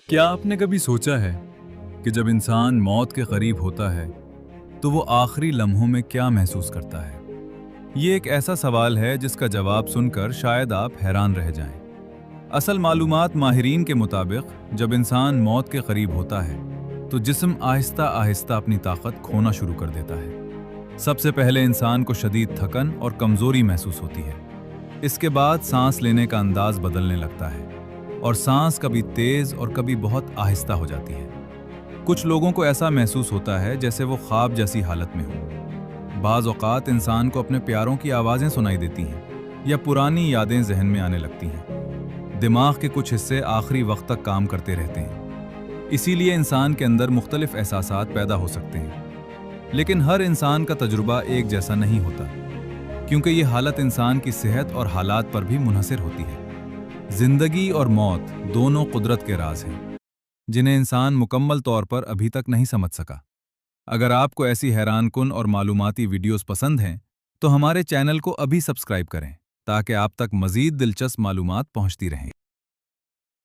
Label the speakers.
Speaker 1: क्या आपने कभी सोचा है कि जब इंसान मौत के करीब होता है तो वो आखिरी लम्हों में क्या महसूस करता है? ये एक ऐसा सवाल है जिसका जवाब सुनकर शायद आप हैरान रह जाएं। असल मालूमात माहिरीन के मुताबिक जब इंसान मौत के करीब होता है तो जिस्म आहिस्ता आहिस्ता अपनी ताकत खोना शुरू कर देता है। सबसे पहले इंसान को शदीद थकन और कमजोरी महसूस होती है। इसके बाद सांस लेने का अंदाज बदलने लगता है और सांस कभी तेज और कभी बहुत आहिस्ता हो जाती है। कुछ लोगों को ऐसा महसूस होता है जैसे वो ख्वाब जैसी हालत में हो। बाज़ औक़ात इंसान को अपने प्यारों की आवाज़ें सुनाई देती हैं या पुरानी यादें जहन में आने लगती हैं। दिमाग के कुछ हिस्से आखिरी वक्त तक काम करते रहते हैं, इसीलिए इंसान के अंदर मुख्तलिफ एहसासात पैदा हो सकते हैं। लेकिन हर इंसान का तजुर्बा एक जैसा नहीं होता, क्योंकि ये हालत इंसान की सेहत और हालात पर भी मुनहसर होती है। जिंदगी और मौत दोनों कुदरत के राज हैं, जिन्हें इंसान मुकम्मल तौर पर अभी तक नहीं समझ सका। अगर आपको ऐसी हैरानकुन और मालूमाती वीडियोस पसंद हैं, तो हमारे चैनल को अभी सब्सक्राइब करें ताकि आप तक मज़ीद दिलचस्प मालूमात पहुंचती रहें।